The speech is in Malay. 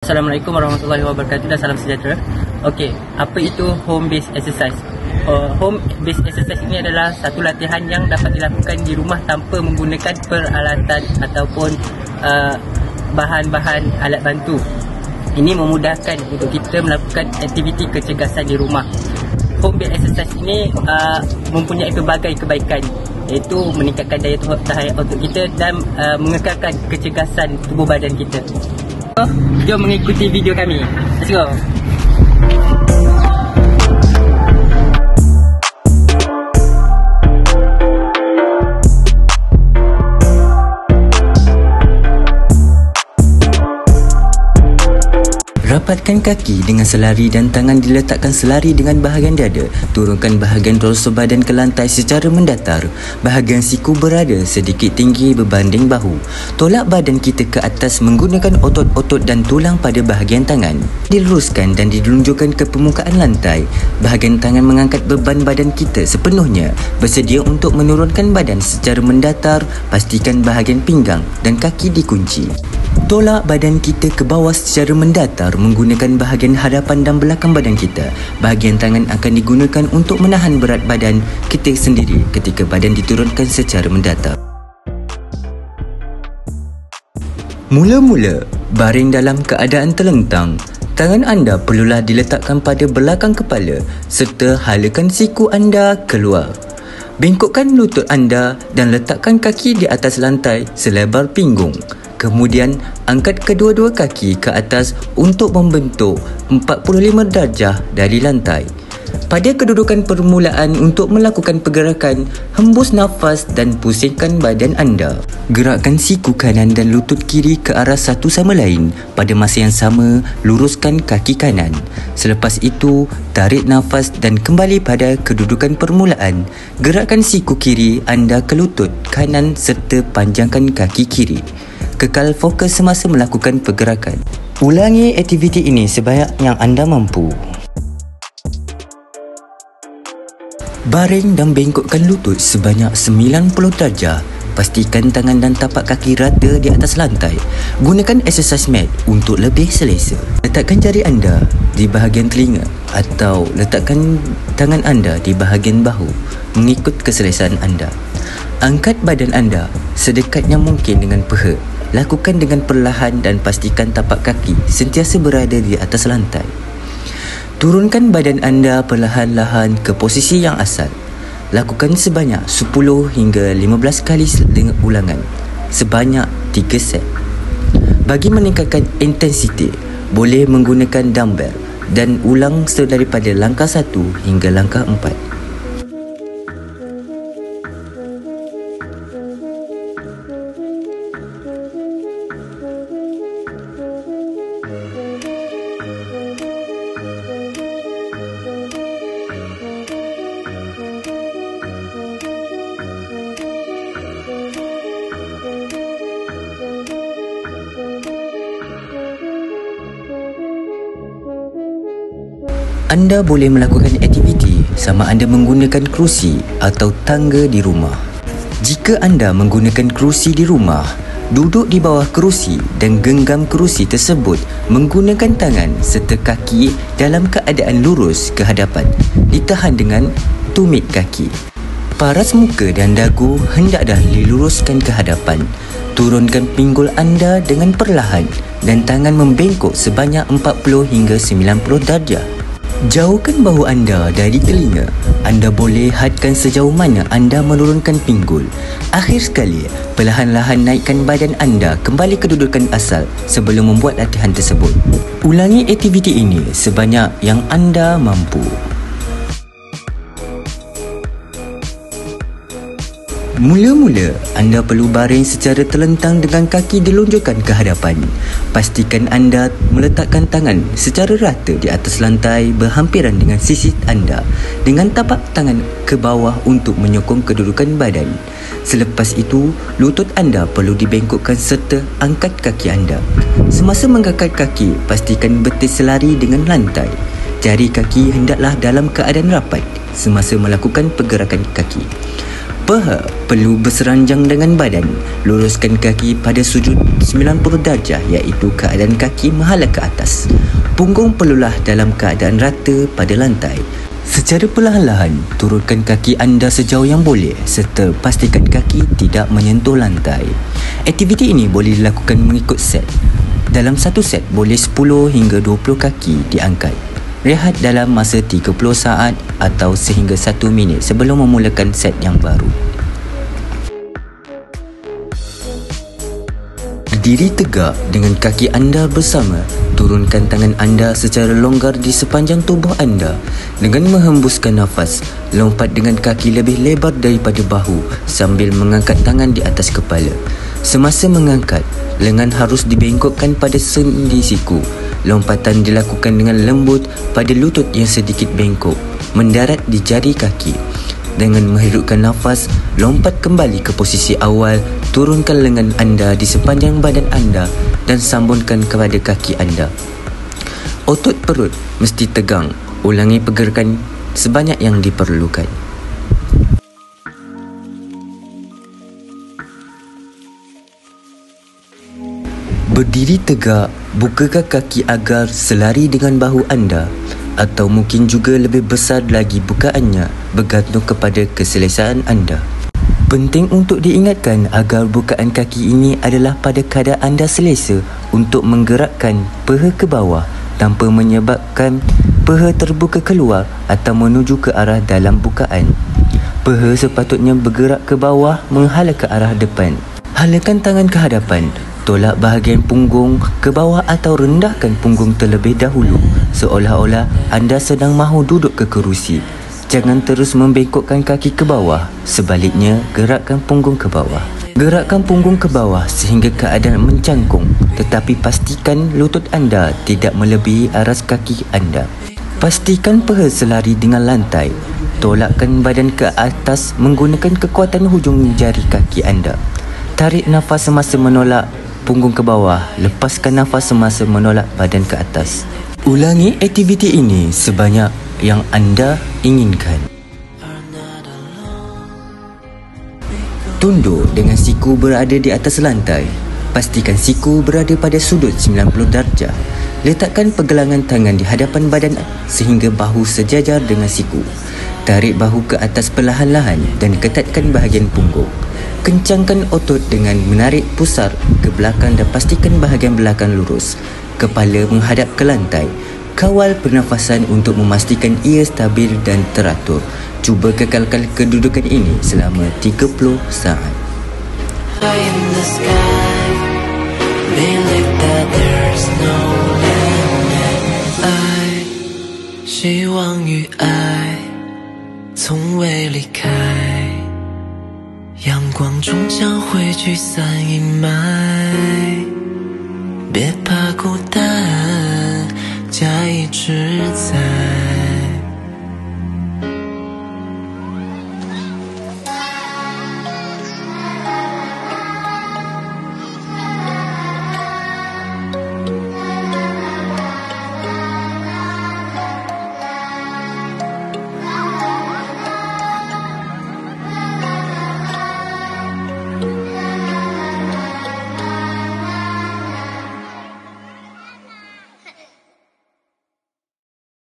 Assalamualaikum warahmatullahi wabarakatuh dan salam sejahtera. Okey, apa itu home based exercise? Home based exercise ini adalah satu latihan yang dapat dilakukan di rumah tanpa menggunakan peralatan ataupun bahan-bahan alat bantu. Ini memudahkan untuk kita melakukan aktiviti kecergasan di rumah. Home based exercise ini mempunyai pelbagai kebaikan, iaitu meningkatkan daya tahan otot kita dan mengekalkan kecergasan tubuh badan kita. Jom mengikuti video kami. Let's go. Rapatkan kaki dengan selari dan tangan diletakkan selari dengan bahagian dada. Turunkan bahagian torso badan ke lantai secara mendatar. Bahagian siku berada sedikit tinggi berbanding bahu. Tolak badan kita ke atas menggunakan otot-otot dan tulang pada bahagian tangan. Diluruskan dan dilunjukkan ke permukaan lantai. Bahagian tangan mengangkat beban badan kita sepenuhnya. Bersedia untuk menurunkan badan secara mendatar. Pastikan bahagian pinggang dan kaki dikunci. Tolak badan kita ke bawah secara mendatar menggunakan bahagian hadapan dan belakang badan kita. Bahagian tangan akan digunakan untuk menahan berat badan kita sendiri ketika badan diturunkan secara mendatar. Mula-mula, baring dalam keadaan terlentang. Tangan anda perlulah diletakkan pada belakang kepala serta halakan siku anda keluar. Bengkokkan lutut anda dan letakkan kaki di atas lantai selebar pinggung. Kemudian, angkat kedua-dua kaki ke atas untuk membentuk 45 darjah dari lantai. Pada kedudukan permulaan untuk melakukan pergerakan, hembus nafas dan pusingkan badan anda. Gerakkan siku kanan dan lutut kiri ke arah satu sama lain. Pada masa yang sama, luruskan kaki kanan. Selepas itu, tarik nafas dan kembali pada kedudukan permulaan. Gerakkan siku kiri anda ke lutut kanan serta panjangkan kaki kiri. Kekal fokus semasa melakukan pergerakan. Ulangi aktiviti ini sebanyak yang anda mampu. Baring dan bengkokkan lutut sebanyak 90 darjah. Pastikan tangan dan tapak kaki rata di atas lantai. Gunakan exercise mat untuk lebih selesa. Letakkan jari anda di bahagian telinga atau letakkan tangan anda di bahagian bahu mengikut keselesaan anda. Angkat badan anda sedekatnya mungkin dengan peha. Lakukan dengan perlahan dan pastikan tapak kaki sentiasa berada di atas lantai. Turunkan badan anda perlahan-lahan ke posisi yang asal. Lakukan sebanyak 10 hingga 15 kali dengan ulangan, sebanyak 3 set. Bagi meningkatkan intensiti, boleh menggunakan dumbbell dan ulang daripada langkah 1 hingga langkah 4. Anda boleh melakukan aktiviti sama ada menggunakan kerusi atau tangga di rumah. Jika anda menggunakan kerusi di rumah, duduk di bawah kerusi dan genggam kerusi tersebut menggunakan tangan serta kaki dalam keadaan lurus ke hadapan, ditahan dengan tumit kaki. Paras muka dan dagu hendaklah diluruskan ke hadapan. Turunkan pinggul anda dengan perlahan dan tangan membengkok sebanyak 40 hingga 90 darjah. Jauhkan bahu anda dari telinga. Anda boleh hadkan sejauh mana anda menurunkan pinggul. Akhir sekali, perlahan-lahan naikkan badan anda kembali ke kedudukan asal sebelum membuat latihan tersebut. Ulangi aktiviti ini sebanyak yang anda mampu. Mula-mula, anda perlu baring secara terlentang dengan kaki dilunjukkan ke hadapan. Pastikan anda meletakkan tangan secara rata di atas lantai berhampiran dengan sisi anda dengan tapak tangan ke bawah untuk menyokong kedudukan badan. Selepas itu, lutut anda perlu dibengkokkan serta angkat kaki anda. Semasa mengangkat kaki, pastikan betis selari dengan lantai. Jari kaki hendaklah dalam keadaan rapat semasa melakukan pergerakan kaki. Paha perlu berseranjang dengan badan. Luruskan kaki pada sudut 90 darjah iaitu keadaan kaki menghadap ke atas. Punggung perlulah dalam keadaan rata pada lantai. Secara perlahan-lahan, turunkan kaki anda sejauh yang boleh serta pastikan kaki tidak menyentuh lantai. Aktiviti ini boleh dilakukan mengikut set. Dalam satu set boleh 10 hingga 20 kaki diangkat. Rehat dalam masa 30 saat atau sehingga 1 minit sebelum memulakan set yang baru. Berdiri tegak dengan kaki anda bersama. Turunkan tangan anda secara longgar di sepanjang tubuh anda. Dengan menghembuskan nafas, lompat dengan kaki lebih lebar daripada bahu sambil mengangkat tangan di atas kepala. Semasa mengangkat, lengan harus dibengkokkan pada sendi siku. Lompatan dilakukan dengan lembut pada lutut yang sedikit bengkok, mendarat di jari kaki. Dengan menghirupkan nafas, lompat kembali ke posisi awal, turunkan lengan anda di sepanjang badan anda dan sambungkan kepada kaki anda. Otot perut mesti tegang. Ulangi pergerakan sebanyak yang diperlukan. Berdiri tegak, bukakan kaki agar selari dengan bahu anda atau mungkin juga lebih besar lagi bukaannya bergantung kepada keselesaan anda. Penting untuk diingatkan agar bukaan kaki ini adalah pada kadar anda selesa untuk menggerakkan paha ke bawah tanpa menyebabkan paha terbuka keluar atau menuju ke arah dalam bukaan. Paha sepatutnya bergerak ke bawah menghela ke arah depan. Halakan tangan ke hadapan. Tolak bahagian punggung ke bawah atau rendahkan punggung terlebih dahulu seolah-olah anda sedang mahu duduk ke kerusi. Jangan terus membengkokkan kaki ke bawah. Sebaliknya, gerakkan punggung ke bawah. Gerakkan punggung ke bawah sehingga keadaan mencangkung, tetapi pastikan lutut anda tidak melebihi aras kaki anda. Pastikan paha selari dengan lantai. Tolakkan badan ke atas menggunakan kekuatan hujung jari kaki anda. Tarik nafas semasa menolak punggung ke bawah. Lepaskan nafas semasa menolak badan ke atas. Ulangi aktiviti ini sebanyak yang anda inginkan. Tunduk dengan siku berada di atas lantai. Pastikan siku berada pada sudut 90 darjah. Letakkan pergelangan tangan di hadapan badan sehingga bahu sejajar dengan siku. Tarik bahu ke atas perlahan-lahan dan ketatkan bahagian punggung. Kencangkan otot dengan menarik pusar ke belakang dan pastikan bahagian belakang lurus. Kepala menghadap ke lantai. Kawal pernafasan untuk memastikan ia stabil dan teratur. Cuba kekalkan kedudukan ini selama 30 saat. High in the sky, believe that there's no limit. 爱，希望与爱从未离开，阳光终将会驱散阴霾。别怕孤单，假意志在。